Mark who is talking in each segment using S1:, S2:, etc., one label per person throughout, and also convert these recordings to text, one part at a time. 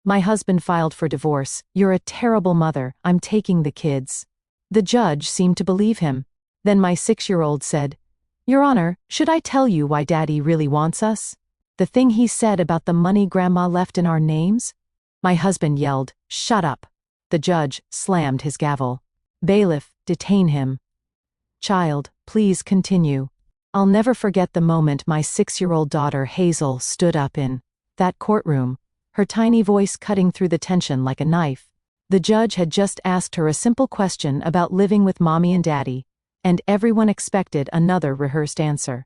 S1: My husband filed for divorce. You're a terrible mother. I'm taking the kids. The judge seemed to believe him. Then my 6-year-old said, Your Honor, should I tell you why Daddy really wants us? The thing he said about the money Grandma left in our names? My husband yelled, Shut up. The judge slammed his gavel. Bailiff, detain him. Child, please continue. I'll never forget the moment my 6-year-old daughter Hazel stood up in that courtroom, her tiny voice cutting through the tension like a knife. The judge had just asked her a simple question about living with Mommy and Daddy, and everyone expected another rehearsed answer.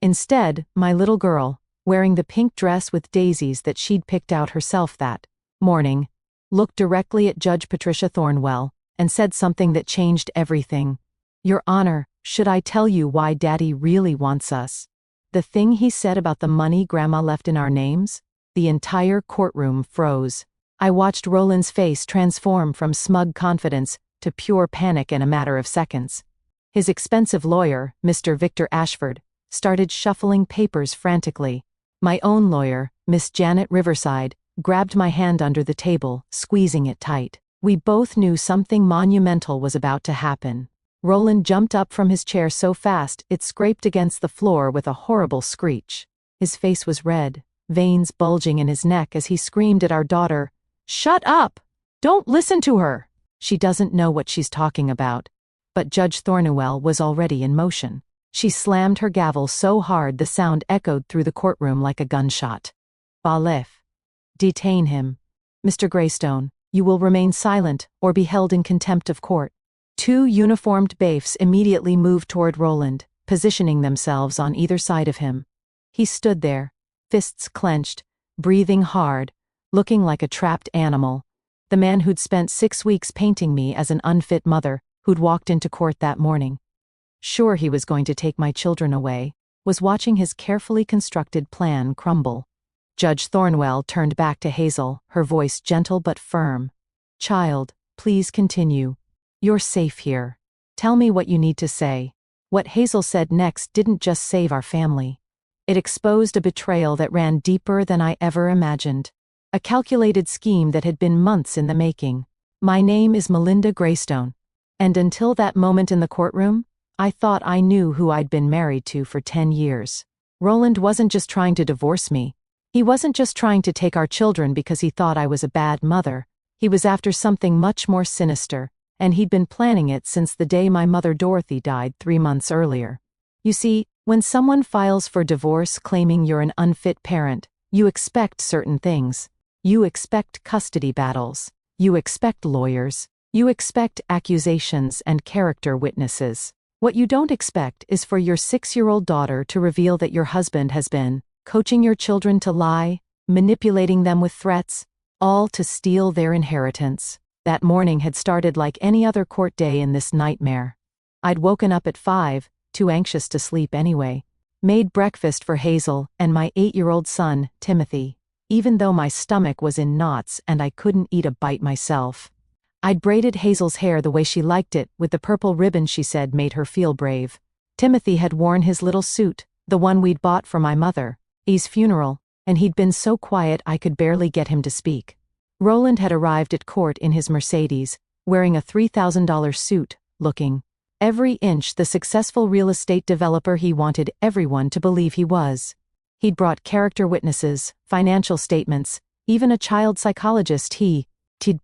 S1: Instead, my little girl, wearing the pink dress with daisies that she'd picked out herself that morning, looked directly at Judge Patricia Thornwell and said something that changed everything. Your Honor, should I tell you why Daddy really wants us? The thing he said about the money Grandma left in our names? The entire courtroom froze. I watched Roland's face transform from smug confidence to pure panic in a matter of seconds. His expensive lawyer, Mr. Victor Ashford, started shuffling papers frantically. My own lawyer, Miss Janet Riverside, grabbed my hand under the table, squeezing it tight. We both knew something monumental was about to happen. Roland jumped up from his chair so fast it scraped against the floor with a horrible screech. His face was red, veins bulging in his neck as he screamed at our daughter, Shut up! Don't listen to her! She doesn't know what she's talking about. But Judge Thornwell was already in motion. She slammed her gavel so hard the sound echoed through the courtroom like a gunshot. Bailiff. Detain him. Mr. Greystone, you will remain silent or be held in contempt of court. 2 uniformed bailiffs immediately moved toward Roland, positioning themselves on either side of him. He stood there, fists clenched, breathing hard, looking like a trapped animal. The man who'd spent 6 weeks painting me as an unfit mother, who'd walked into court that morning, sure he was going to take my children away, was watching his carefully constructed plan crumble. Judge Thornwell turned back to Hazel, her voice gentle but firm. Child, please continue. You're safe here. Tell me what you need to say. What Hazel said next didn't just save our family. It exposed a betrayal that ran deeper than I ever imagined. A calculated scheme that had been months in the making. My name is Melinda Greystone. And until that moment in the courtroom, I thought I knew who I'd been married to for 10 years. Roland wasn't just trying to divorce me. He wasn't just trying to take our children because he thought I was a bad mother. He was after something much more sinister, and he'd been planning it since the day my mother Dorothy died 3 months earlier. You see, when someone files for divorce claiming you're an unfit parent, you expect certain things. You expect custody battles. You expect lawyers. You expect accusations and character witnesses. What you don't expect is for your 6-year-old daughter to reveal that your husband has been coaching your children to lie, manipulating them with threats, all to steal their inheritance. That morning had started like any other court day in this nightmare. I'd woken up at 5, too anxious to sleep anyway, made breakfast for Hazel and my 8-year-old son, Timothy, even though my stomach was in knots and I couldn't eat a bite myself. I'd braided Hazel's hair the way she liked it, with the purple ribbon she said made her feel brave. Timothy had worn his little suit, the one we'd bought for my mother's funeral, and he'd been so quiet I could barely get him to speak. Roland had arrived at court in his Mercedes, wearing a $3,000 suit, looking every inch the successful real estate developer he wanted everyone to believe he was. He'd brought character witnesses, financial statements, even a child psychologist he'd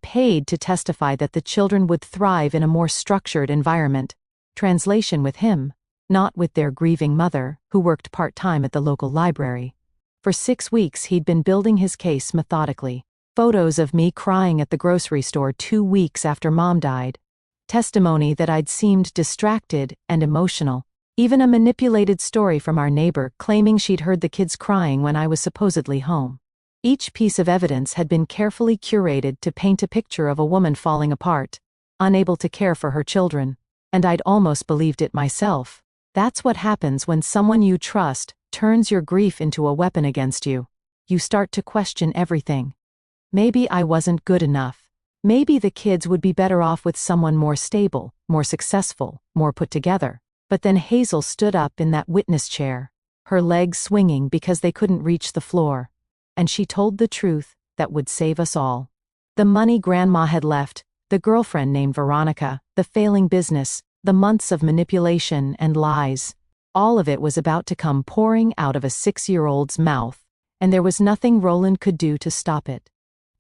S1: paid to testify that the children would thrive in a more structured environment. Translation with him, not with their grieving mother, who worked part-time at the local library. For 6 weeks he'd been building his case methodically. Photos of me crying at the grocery store 2 weeks after Mom died. Testimony that I'd seemed distracted and emotional. Even a manipulated story from our neighbor claiming she'd heard the kids crying when I was supposedly home. Each piece of evidence had been carefully curated to paint a picture of a woman falling apart, unable to care for her children, and I'd almost believed it myself. That's what happens when someone you trust turns your grief into a weapon against you. You start to question everything. Maybe I wasn't good enough. Maybe the kids would be better off with someone more stable, more successful, more put together. But then Hazel stood up in that witness chair, her legs swinging because they couldn't reach the floor. And she told the truth, that would save us all. The money Grandma had left, the girlfriend named Veronica, the failing business, the months of manipulation and lies. All of it was about to come pouring out of a 6-year-old's mouth, and there was nothing Roland could do to stop it.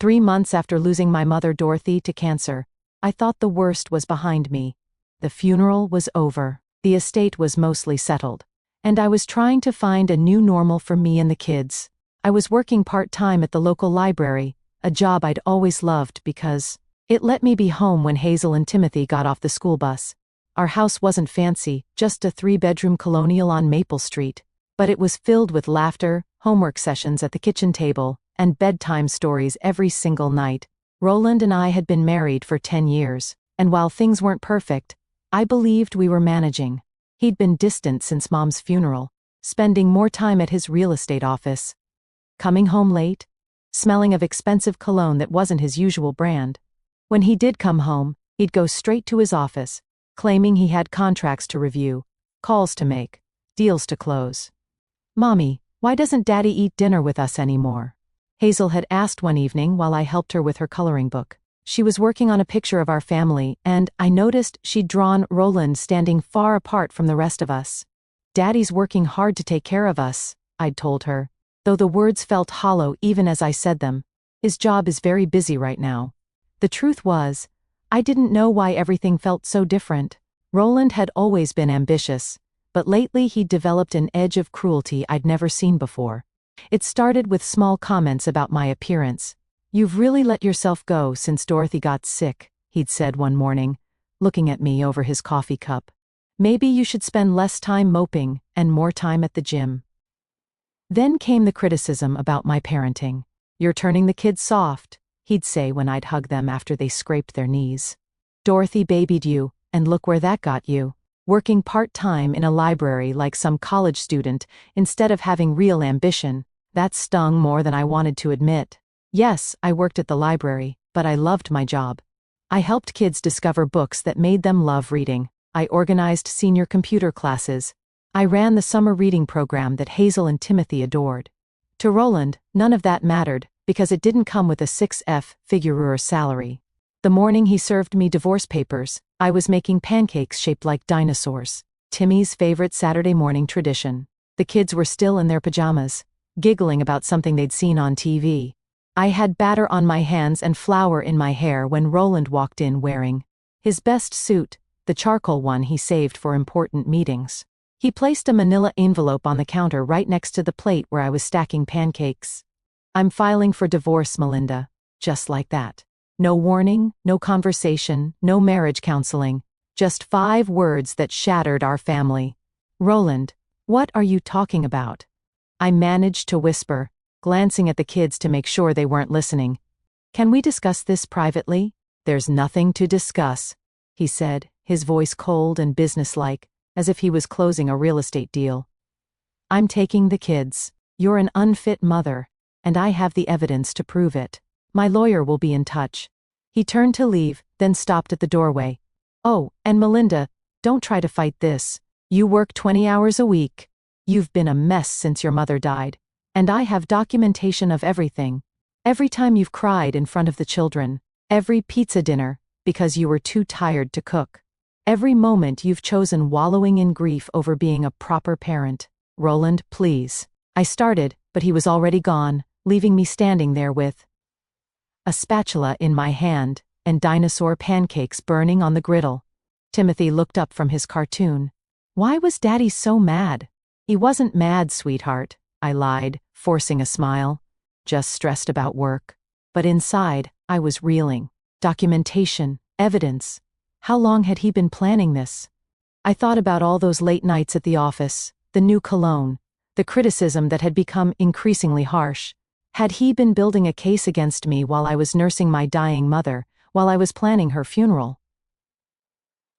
S1: 3 months after losing my mother Dorothy to cancer, I thought the worst was behind me. The funeral was over, the estate was mostly settled, and I was trying to find a new normal for me and the kids. I was working part-time at the local library, a job I'd always loved because it let me be home when Hazel and Timothy got off the school bus. Our house wasn't fancy, just a 3-bedroom colonial on Maple Street, but it was filled with laughter, homework sessions at the kitchen table, and bedtime stories every single night. Roland and I had been married for 10 years, and while things weren't perfect, I believed we were managing. He'd been distant since Mom's funeral, spending more time at his real estate office. Coming home late, smelling of expensive cologne that wasn't his usual brand. When he did come home, he'd go straight to his office, claiming he had contracts to review, calls to make, deals to close. "Mommy, why doesn't Daddy eat dinner with us anymore?" Hazel had asked one evening while I helped her with her coloring book. She was working on a picture of our family, and I noticed she'd drawn Roland standing far apart from the rest of us. "Daddy's working hard to take care of us," I'd told her, though the words felt hollow even as I said them. "His job is very busy right now." The truth was, I didn't know why everything felt so different. Roland had always been ambitious, but lately he'd developed an edge of cruelty I'd never seen before. It started with small comments about my appearance. "You've really let yourself go since Dorothy got sick," he'd said one morning, looking at me over his coffee cup. "Maybe you should spend less time moping and more time at the gym." Then came the criticism about my parenting. "You're turning the kids soft," he'd say when I'd hug them after they scraped their knees. "Dorothy babied you, and look where that got you. Working part-time in a library like some college student instead of having real ambition, that stung more than I wanted to admit." Yes, I worked at the library, but I loved my job. I helped kids discover books that made them love reading. I organized senior computer classes. I ran the summer reading program that Hazel and Timothy adored. To Roland, none of that mattered, because it didn't come with a 6-figure salary. The morning he served me divorce papers, I was making pancakes shaped like dinosaurs. Timmy's favorite Saturday morning tradition. The kids were still in their pajamas, giggling about something they'd seen on TV. I had batter on my hands and flour in my hair when Roland walked in wearing his best suit, the charcoal one he saved for important meetings. He placed a manila envelope on the counter right next to the plate where I was stacking pancakes. "I'm filing for divorce, Melinda." Just like that. No warning, no conversation, no marriage counseling. Just 5 words that shattered our family. "Roland, what are you talking about?" I managed to whisper, glancing at the kids to make sure they weren't listening. "Can we discuss this privately?" "There's nothing to discuss," he said, his voice cold and businesslike, as if he was closing a real estate deal. "I'm taking the kids. You're an unfit mother, and I have the evidence to prove it. My lawyer will be in touch." He turned to leave, then stopped at the doorway. "Oh, and Melinda, don't try to fight this. You work 20 hours a week. You've been a mess since your mother died. And I have documentation of everything. Every time you've cried in front of the children. Every pizza dinner, because you were too tired to cook. Every moment you've chosen wallowing in grief over being a proper parent. Roland, please." I started, but he was already gone, leaving me standing there with a spatula in my hand and dinosaur pancakes burning on the griddle. Timothy looked up from his cartoon. "Why was Daddy so mad?" "He wasn't mad, sweetheart," I lied, forcing a smile. "Just stressed about work." But inside, I was reeling. Documentation, evidence. How long had he been planning this? I thought about all those late nights at the office, the new cologne, the criticism that had become increasingly harsh. Had he been building a case against me while I was nursing my dying mother, while I was planning her funeral?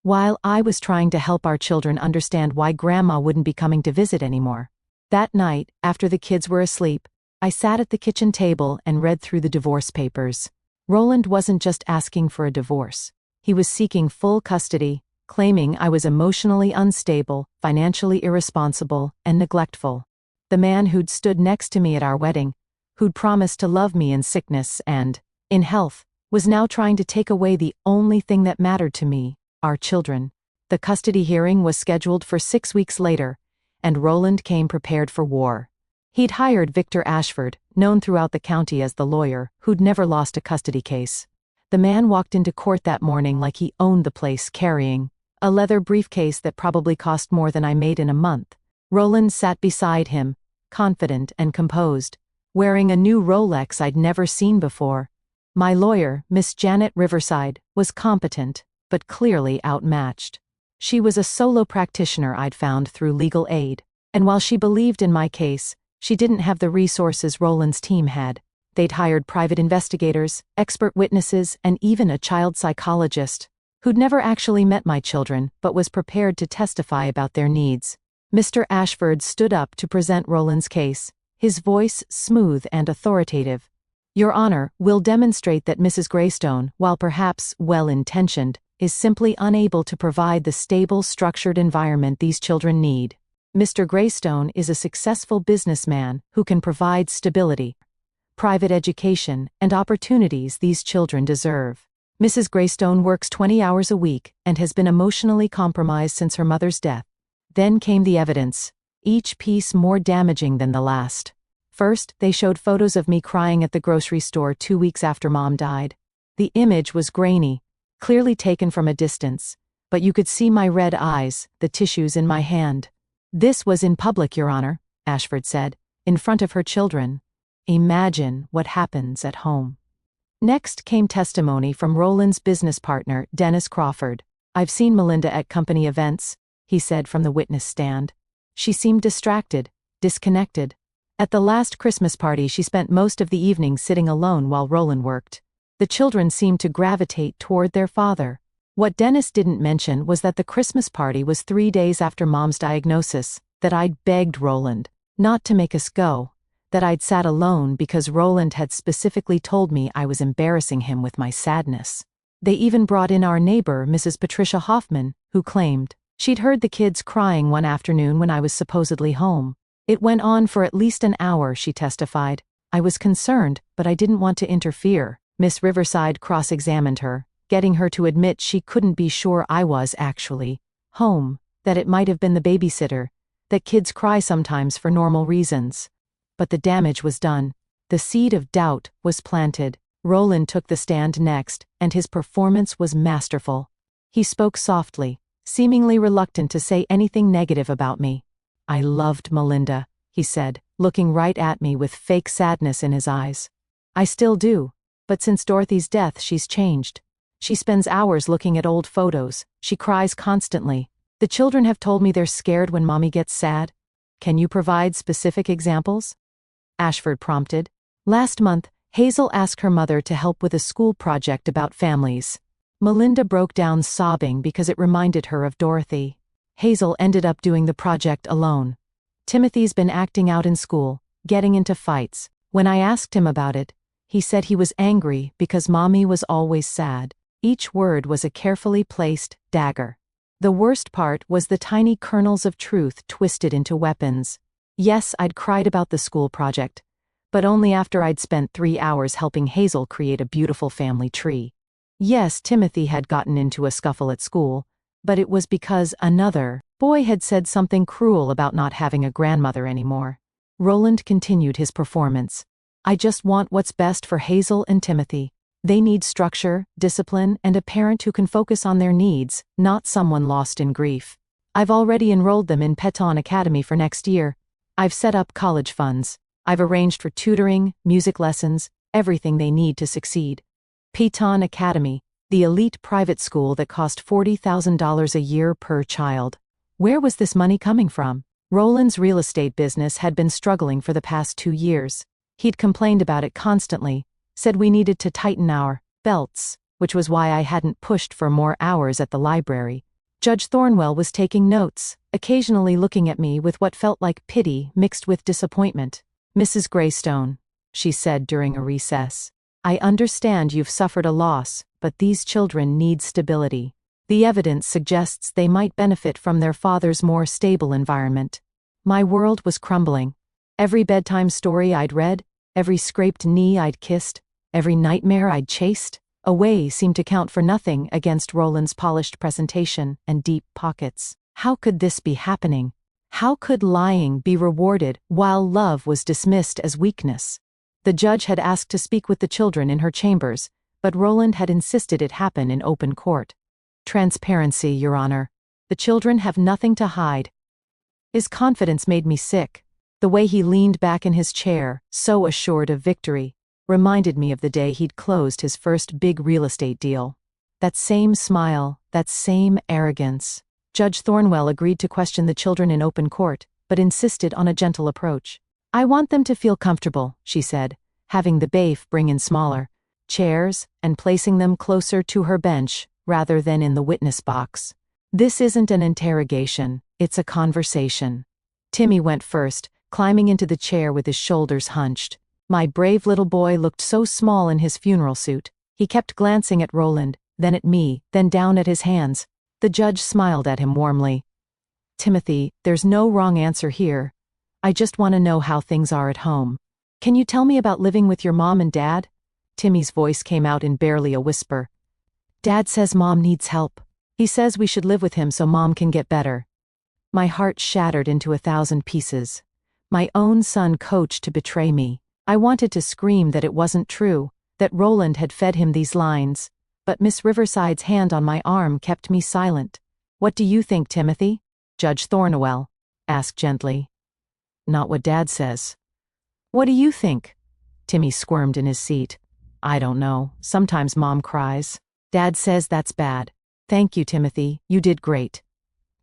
S1: While I was trying to help our children understand why Grandma wouldn't be coming to visit anymore. That night, after the kids were asleep, I sat at the kitchen table and read through the divorce papers. Roland wasn't just asking for a divorce. He was seeking full custody, claiming I was emotionally unstable, financially irresponsible, and neglectful. The man who'd stood next to me at our wedding, who'd promised to love me in sickness and, in health, was now trying to take away the only thing that mattered to me, our children. The custody hearing was scheduled for 6 weeks later, and Roland came prepared for war. He'd hired Victor Ashford, known throughout the county as the lawyer, who'd never lost a custody case. The man walked into court that morning like he owned the place, carrying a leather briefcase that probably cost more than I made in a month. Roland sat beside him, confident and composed, wearing a new Rolex I'd never seen before. My lawyer, Miss Janet Riverside, was competent, but clearly outmatched. She was a solo practitioner I'd found through legal aid, and while she believed in my case, she didn't have the resources Roland's team had. They'd hired private investigators, expert witnesses, and even a child psychologist, who'd never actually met my children but was prepared to testify about their needs. Mr. Ashford stood up to present Roland's case, his voice smooth and authoritative. Your Honor, will demonstrate that Mrs. Greystone, while perhaps well-intentioned, is simply unable to provide the stable, structured environment these children need. Mr. Greystone is a successful businessman who can provide stability, private education, and opportunities these children deserve. Mrs. Greystone works 20 hours a week and has been emotionally compromised since her mother's death. Then came the evidence, each piece more damaging than the last. First, they showed photos of me crying at the grocery store 2 weeks after Mom died. The image was grainy, clearly taken from a distance, but you could see my red eyes, the tissues in my hand. This was in public, Your Honor, Ashford said, in front of her children. Imagine what happens at home. Next came testimony from Roland's business partner, Dennis Crawford. I've seen Melinda at company events, he said from the witness stand. She seemed distracted, disconnected. At the last Christmas party, she spent most of the evening sitting alone while Roland worked. The children seemed to gravitate toward their father. What Dennis didn't mention was that the Christmas party was 3 days after Mom's diagnosis, that I'd begged Roland not to make us go, that I'd sat alone because Roland had specifically told me I was embarrassing him with my sadness. They even brought in our neighbor, Mrs. Patricia Hoffman, who claimed she'd heard the kids crying one afternoon when I was supposedly home. It went on for at least an hour, she testified. I was concerned, but I didn't want to interfere. Miss Riverside cross-examined her, getting her to admit she couldn't be sure I was actually home, that it might have been the babysitter, that kids cry sometimes for normal reasons. But the damage was done. The seed of doubt was planted. Roland took the stand next, and his performance was masterful. He spoke softly, seemingly reluctant to say anything negative about me. I loved Melinda, he said, looking right at me with fake sadness in his eyes. I still do, but since Dorothy's death she's changed. She spends hours looking at old photos, she cries constantly. The children have told me they're scared when Mommy gets sad. Can you provide specific examples? Ashford prompted. Last month, Hazel asked her mother to help with a school project about families. Melinda broke down sobbing because it reminded her of Dorothy. Hazel ended up doing the project alone. Timothy's been acting out in school, getting into fights. When I asked him about it, he said he was angry because Mommy was always sad. Each word was a carefully placed dagger. The worst part was the tiny kernels of truth twisted into weapons. Yes, I'd cried about the school project, but only after I'd spent 3 hours helping Hazel create a beautiful family tree. Yes, Timothy had gotten into a scuffle at school, but it was because another boy had said something cruel about not having a grandmother anymore. Roland continued his performance. I just want what's best for Hazel and Timothy. They need structure, discipline, and a parent who can focus on their needs, not someone lost in grief. I've already enrolled them in Detain Academy for next year. I've set up college funds. I've arranged for tutoring, music lessons, everything they need to succeed. Detain Academy, the elite private school that cost $40,000 a year per child. Where was this money coming from? Roland's real estate business had been struggling for the past 2 years. He'd complained about it constantly, said we needed to tighten our belts, which was why I hadn't pushed for more hours at the library. Judge Thornwell was taking notes, occasionally looking at me with what felt like pity mixed with disappointment. Mrs. Greystone, she said during a recess, I understand you've suffered a loss, but these children need stability. The evidence suggests they might benefit from their father's more stable environment. My world was crumbling. Every bedtime story I'd read, Every scraped knee I'd kissed, every nightmare I'd chased, away seemed to count for nothing against Roland's polished presentation and deep pockets. How could this be happening? How could lying be rewarded while love was dismissed as weakness? The judge had asked to speak with the children in her chambers, but Roland had insisted it happen in open court. Transparency, Your Honor. The children have nothing to hide. His confidence made me sick. The way he leaned back in his chair, so assured of victory, reminded me of the day he'd closed his first big real estate deal. That same smile, that same arrogance. Judge Thornwell agreed to question the children in open court, but insisted on a gentle approach. I want them to feel comfortable, she said, having the bailiff bring in smaller chairs and placing them closer to her bench rather than in the witness box. This isn't an interrogation, it's a conversation. Timmy went first, climbing into the chair with his shoulders hunched. My brave little boy looked so small in his funeral suit. He kept glancing at Roland, then at me, then down at his hands. The judge smiled at him warmly. Timothy, there's no wrong answer here. I just want to know how things are at home. Can you tell me about living with your mom and dad? Timmy's voice came out in barely a whisper. Dad says Mom needs help. He says we should live with him so Mom can get better. My heart shattered into 1,000 pieces. My own son coached to betray me. I wanted to scream that it wasn't true, that Roland had fed him these lines, but Miss Riverside's hand on my arm kept me silent. What do you think, Timothy? Judge Thornwell asked gently. Not what Dad says. What do you think? Timmy squirmed in his seat. I don't know. Sometimes Mom cries. Dad says that's bad. Thank you, Timothy. You did great.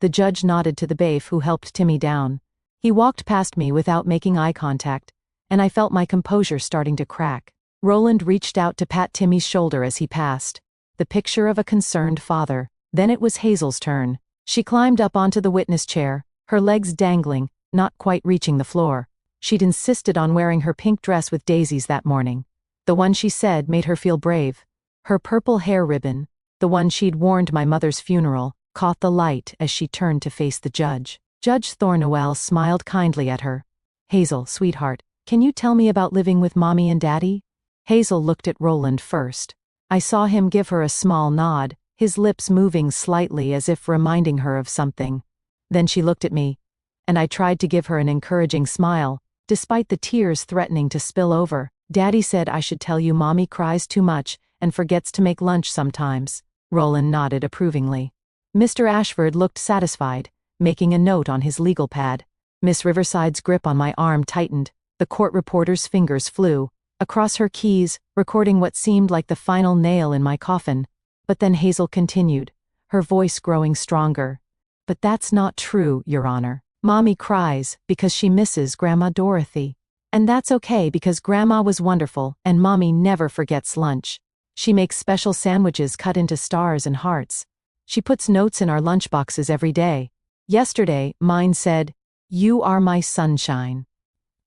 S1: The judge nodded to the bailiff who helped Timmy down. He walked past me without making eye contact, and I felt my composure starting to crack. Roland reached out to pat Timmy's shoulder as he passed. The picture of a concerned father. Then it was Hazel's turn. She climbed up onto the witness chair, her legs dangling, not quite reaching the floor. She'd insisted on wearing her pink dress with daisies that morning. The one she said made her feel brave. Her purple hair ribbon, the one she'd worn to my mother's funeral, caught the light as she turned to face the judge. Judge Thornwell smiled kindly at her. Hazel, sweetheart, can you tell me about living with Mommy and Daddy? Hazel looked at Roland first. I saw him give her a small nod, his lips moving slightly as if reminding her of something. Then she looked at me, and I tried to give her an encouraging smile, despite the tears threatening to spill over. Daddy said I should tell you Mommy cries too much and forgets to make lunch sometimes. Roland nodded approvingly. Mr. Ashford looked satisfied, making a note on his legal pad. Miss Riverside's grip on my arm tightened. The court reporter's fingers flew across her keys, recording what seemed like the final nail in my coffin. But then Hazel continued, her voice growing stronger. But that's not true, Your Honor. Mommy cries because she misses Grandma Dorothy. And that's okay because Grandma was wonderful and Mommy never forgets lunch. She makes special sandwiches cut into stars and hearts. She puts notes in our lunchboxes every day. Yesterday, mine said, "You are my sunshine,"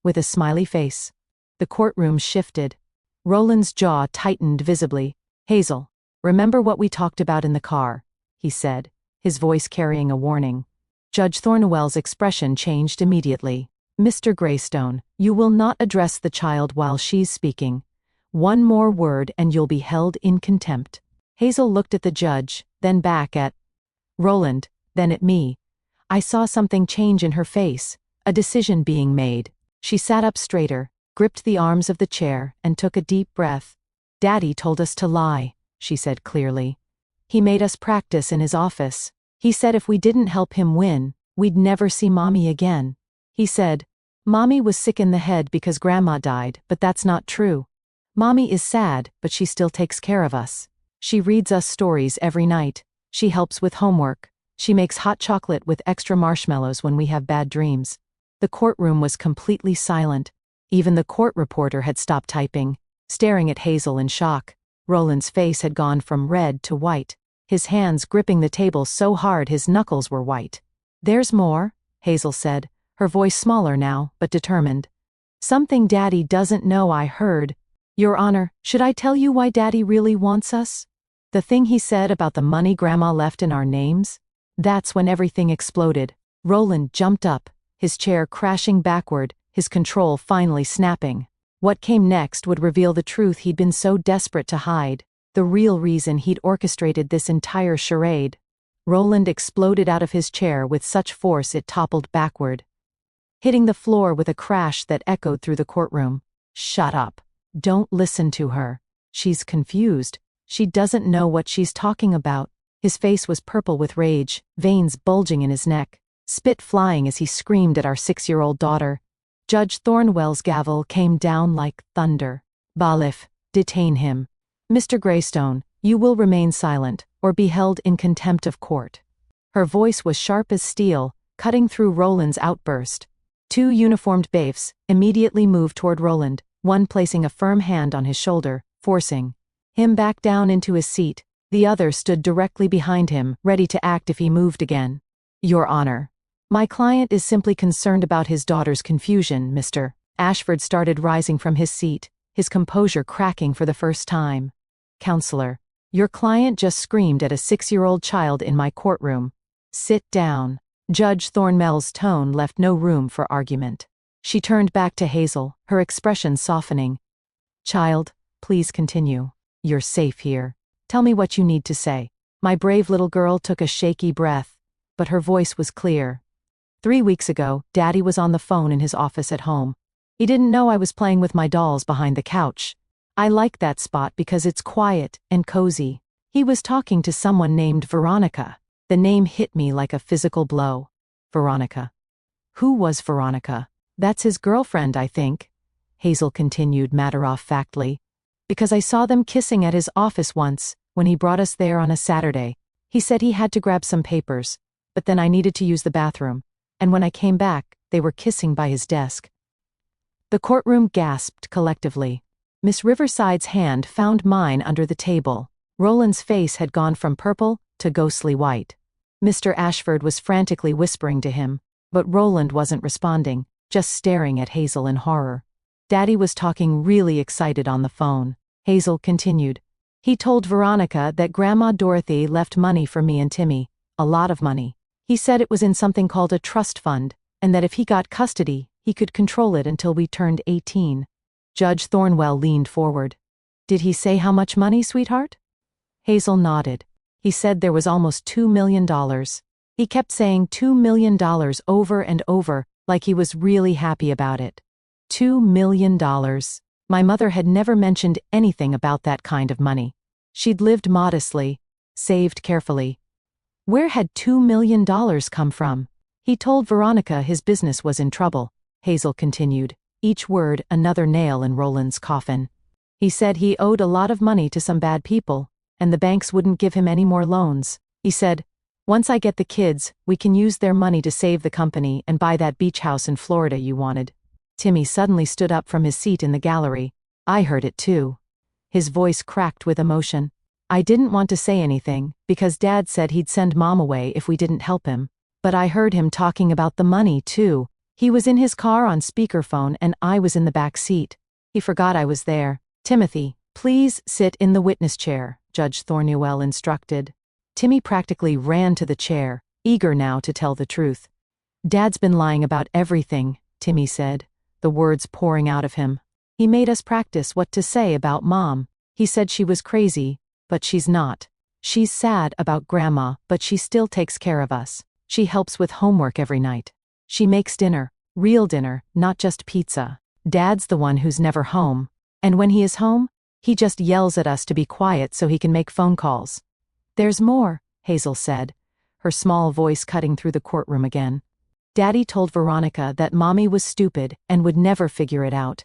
S1: with a smiley face. The courtroom shifted. Roland's jaw tightened visibly. Hazel, remember what we talked about in the car, he said, his voice carrying a warning. Judge Thornwell's expression changed immediately. Mr. Greystone, you will not address the child while she's speaking. One more word and you'll be held in contempt. Hazel looked at the judge, then back at Roland, then at me. I saw something change in her face, a decision being made. She sat up straighter, gripped the arms of the chair, and took a deep breath. Daddy told us to lie, she said clearly. He made us practice in his office. He said if we didn't help him win, we'd never see Mommy again. He said, Mommy was sick in the head because Grandma died, but that's not true. Mommy is sad, but she still takes care of us. She reads us stories every night. She helps with homework. She makes hot chocolate with extra marshmallows when we have bad dreams. The courtroom was completely silent. Even the court reporter had stopped typing, staring at Hazel in shock. Roland's face had gone from red to white, his hands gripping the table so hard his knuckles were white. There's more, Hazel said, her voice smaller now, but determined. Something Daddy doesn't know I heard. Your Honor, should I tell you why Daddy really wants us? The thing he said about the money Grandma left in our names? That's when everything exploded. Roland jumped up, his chair crashing backward, his control finally snapping. What came next would reveal the truth he'd been so desperate to hide, the real reason he'd orchestrated this entire charade. Roland exploded out of his chair with such force it toppled backward, hitting the floor with a crash that echoed through the courtroom. "Shut up. Don't listen to her. She's confused. She doesn't know what she's talking about." His face was purple with rage, veins bulging in his neck, spit flying as he screamed at our 6-year-old daughter. Judge Thornwell's gavel came down like thunder. "Bailiff, detain him. Mr. Greystone, you will remain silent, or be held in contempt of court." Her voice was sharp as steel, cutting through Roland's outburst. 2 uniformed bailiffs immediately moved toward Roland, one placing a firm hand on his shoulder, forcing him back down into his seat. The other stood directly behind him, ready to act if he moved again. "Your Honor, my client is simply concerned about his daughter's confusion, Mr." Ashford started rising from his seat, his composure cracking for the first time. "Counselor, your client just screamed at a 6-year-old child in my courtroom. Sit down." Judge Thornwell's tone left no room for argument. She turned back to Hazel, her expression softening. "Child, please continue. You're safe here. Tell me what you need to say." My brave little girl took a shaky breath, but her voice was clear. 3 weeks ago, Daddy was on the phone in his office at home. He didn't know I was playing with my dolls behind the couch. I like that spot because it's quiet and cozy. He was talking to someone named Veronica. The name hit me like a physical blow. Veronica. Who was Veronica? "That's his girlfriend, I think," Hazel continued matter-of-factly. "Because I saw them kissing at his office once, when he brought us there on a Saturday. He said he had to grab some papers, but then I needed to use the bathroom, and when I came back, they were kissing by his desk." The courtroom gasped collectively. Miss Riverside's hand found mine under the table. Roland's face had gone from purple to ghostly white. Mr. Ashford was frantically whispering to him, but Roland wasn't responding, just staring at Hazel in horror. Daddy was talking really excited on the phone. Hazel continued. "He told Veronica that Grandma Dorothy left money for me and Timmy, a lot of money. He said it was in something called a trust fund, and that if he got custody, he could control it until we turned 18. Judge Thornwell leaned forward. "Did he say how much money, sweetheart?" Hazel nodded. "He said there was almost $2 million. He kept saying $2 million over and over, like he was really happy about it. $2 million. My mother had never mentioned anything about that kind of money. She'd lived modestly, saved carefully. Where had $2 million come from? He told Veronica his business was in trouble," Hazel continued, each word another nail in Roland's coffin. "He said he owed a lot of money to some bad people, and the banks wouldn't give him any more loans. He said, 'Once I get the kids, we can use their money to save the company and buy that beach house in Florida you wanted.'" Timmy suddenly stood up from his seat in the gallery. I heard it too. His voice cracked with emotion. "I didn't want to say anything, because Dad said he'd send Mom away if we didn't help him. But I heard him talking about the money, too. He was in his car on speakerphone and I was in the back seat. He forgot I was there." "Timothy, please sit in the witness chair," Judge Thornwell instructed. Timmy practically ran to the chair, eager now to tell the truth. "Dad's been lying about everything," Timmy said, the words pouring out of him. "He made us practice what to say about Mom. He said she was crazy, but she's not. She's sad about Grandma, but she still takes care of us. She helps with homework every night. She makes dinner, real dinner, not just pizza. Dad's the one who's never home. And when he is home, he just yells at us to be quiet so he can make phone calls." "There's more," Hazel said, her small voice cutting through the courtroom again. "Daddy told Veronica that Mommy was stupid and would never figure it out.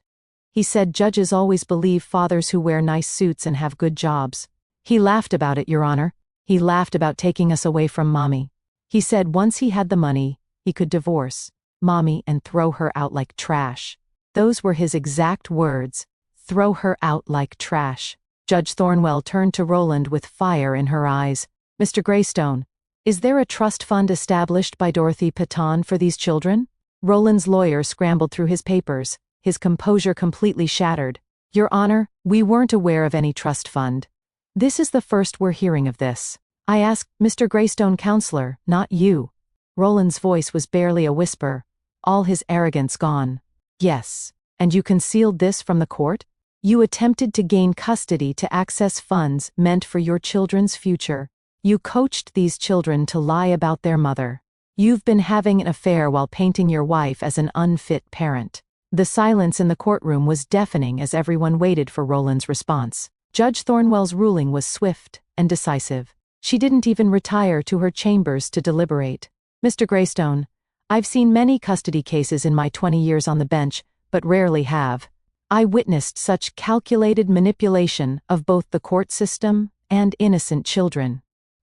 S1: He said judges always believe fathers who wear nice suits and have good jobs. He laughed about it, Your Honor. He laughed about taking us away from Mommy. He said once he had the money, he could divorce Mommy and throw her out like trash. Those were his exact words. Throw her out like trash." Judge Thornwell turned to Roland with fire in her eyes. "Mr. Greystone, is there a trust fund established by Dorothy Detain for these children?" Roland's lawyer scrambled through his papers, his composure completely shattered. "Your Honor, we weren't aware of any trust fund. This is the first we're hearing of this. I asked Mr. Greystone, counselor, not you." Roland's voice was barely a whisper, all his arrogance gone. "Yes, And you concealed this from the court? You attempted to gain custody to access funds meant for your children's future. You coached these children to lie about their mother. You've been having an affair while painting your wife as an unfit parent. The silence in the courtroom was deafening as everyone waited for Roland's response. Judge Thornwell's ruling was swift and decisive. She didn't even retire to her chambers to deliberate. Mr. Greystone, I've seen many custody cases in my 20 years on the bench, but rarely have I witnessed such calculated manipulation of both the court system and innocent children.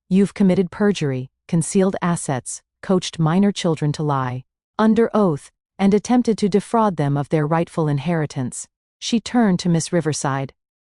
S1: You've committed perjury, concealed assets, coached minor children to lie, under oath, and attempted to defraud them of their rightful inheritance. She turned to Miss Riverside.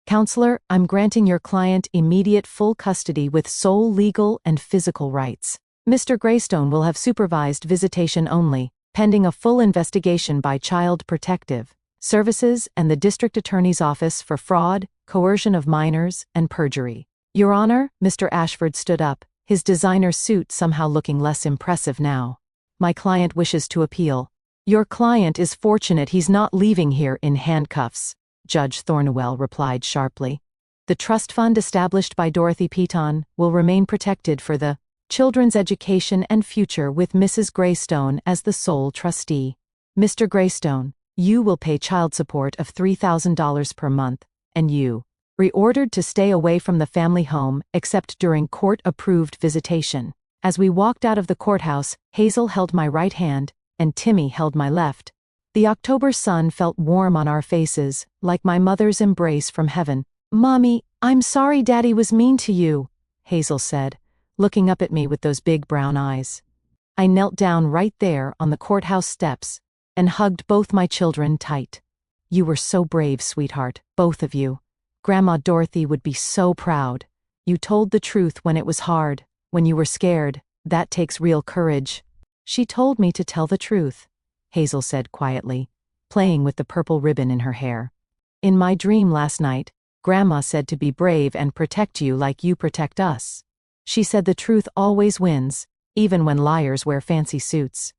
S1: Counselor, I'm granting your client immediate full custody with sole legal and physical rights. Mr. Greystone will have supervised visitation only, pending a full investigation by Child Protective Services and the District Attorney's Office for fraud, coercion of minors, and perjury. Your Honor, Mr. Ashford stood up, his designer suit somehow looking less impressive now. My client wishes to appeal. Your client is fortunate he's not leaving here in handcuffs, Judge Thornwell replied sharply. The trust fund established by Dorothy Detain will remain protected for the children's education and future with Mrs. Greystone as the sole trustee. Mr. Greystone, you will pay child support of $3,000 per month, and you reordered to stay away from the family home except during court-approved visitation. As we walked out of the courthouse, Hazel held my right hand, and Timmy held my left. The October sun felt warm on our faces, like my mother's embrace from heaven. Mommy, I'm sorry Daddy was mean to you, Hazel said, looking up at me with those big brown eyes. I knelt down right there on the courthouse steps and hugged both my children tight. You were so brave, sweetheart, both of you. Grandma Dorothy would be so proud. You told the truth when it was hard, when you were scared. That takes real courage. She told me to tell the truth, Hazel said quietly, playing with the purple ribbon in her hair. In my dream last night, Grandma said to be brave and protect you like you protect us. She said the truth always wins, even when liars wear fancy suits.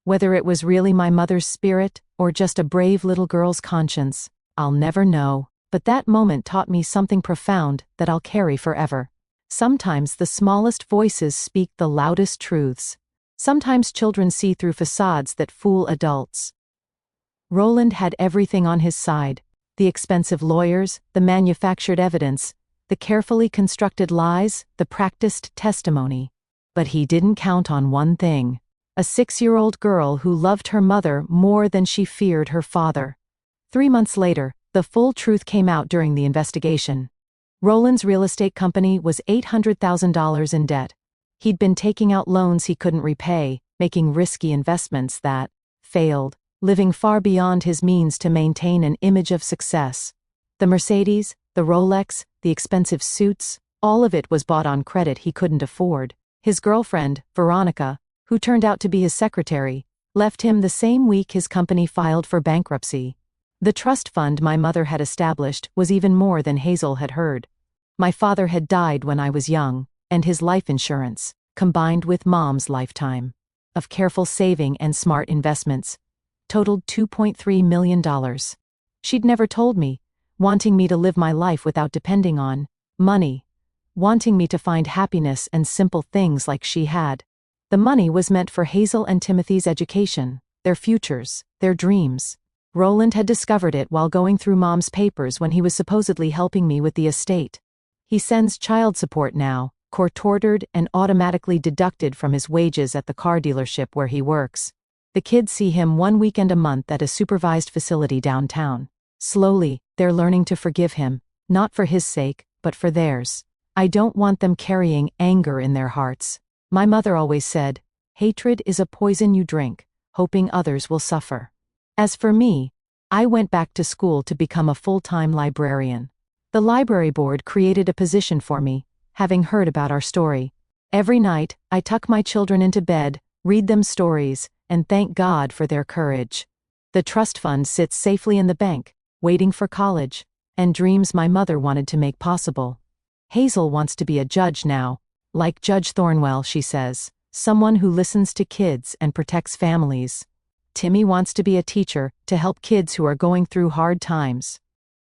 S1: Whether it was really my mother's spirit or just a brave little girl's conscience, I'll never know, but that moment taught me something profound that I'll carry forever. Sometimes the smallest voices speak the loudest truths. Sometimes children see through facades that fool adults. Roland had everything on his side: the expensive lawyers, the manufactured evidence, the carefully constructed lies, the practiced testimony. But he didn't count on one thing: a 6-year-old girl who loved her mother more than she feared her father. 3 months later, the full truth came out during the investigation. Roland's real estate company was $800,000 in debt. He'd been taking out loans he couldn't repay, making risky investments that failed, living far beyond his means to maintain an image of success. The Mercedes, the Rolex, the expensive suits, all of it was bought on credit he couldn't afford. His girlfriend, Veronica, who turned out to be his secretary, left him the same week his company filed for bankruptcy. The trust fund my mother had established was even more than Hazel had heard. My father had died when I was young, and his life insurance, combined with Mom's lifetime of careful saving and smart investments, totaled $2.3 million. She'd never told me, wanting me to live my life without depending on money, wanting me to find happiness and simple things like she had. The money was meant for Hazel and Timothy's education, their futures, their dreams. Roland had discovered it while going through Mom's papers when he was supposedly helping me with the estate. He sends child support now, court-ordered and automatically deducted from his wages at the car dealership where he works. The kids see him one weekend a month at a supervised facility downtown. Slowly, they're learning to forgive him, not for his sake, but for theirs. I don't want them carrying anger in their hearts. My mother always said, hatred is a poison you drink, hoping others will suffer. As for me, I went back to school to become a full-time librarian. The library board created a position for me, having heard about our story. Every night, I tuck my children into bed, read them stories, and thank God for their courage. The trust fund sits safely in the bank, waiting for college, and dreams my mother wanted to make possible. Hazel wants to be a judge now, like Judge Thornwell, she says, someone who listens to kids and protects families. Timmy wants to be a teacher to help kids who are going through hard times.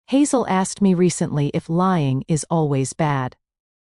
S1: Hazel asked me recently if lying is always bad.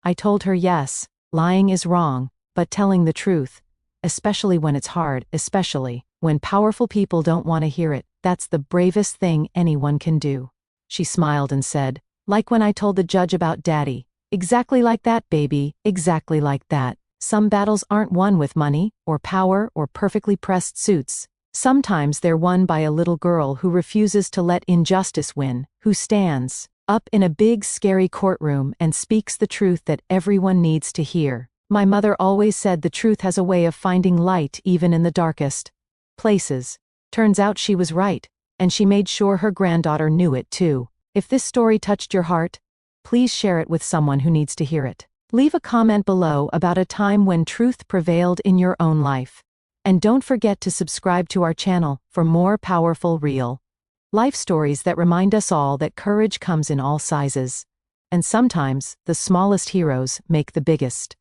S1: I told her yes, lying is wrong, but telling the truth, especially when it's hard, especially when powerful people don't want to hear it, that's the bravest thing anyone can do. She smiled and said, like when I told the judge about Daddy. Exactly like that, baby, exactly like that. Some battles aren't won with money, or power, or perfectly pressed suits. Sometimes they're won by a little girl who refuses to let injustice win, who stands up in a big scary courtroom and speaks the truth that everyone needs to hear. My mother always said the truth has a way of finding light even in the darkest places. Turns out she was right, and she made sure her granddaughter knew it too. If this story touched your heart, please share it with someone who needs to hear it. Leave a comment below about a time when truth prevailed in your own life. And don't forget to subscribe to our channel for more powerful real life stories that remind us all that courage comes in all sizes. And sometimes, the smallest heroes make the biggest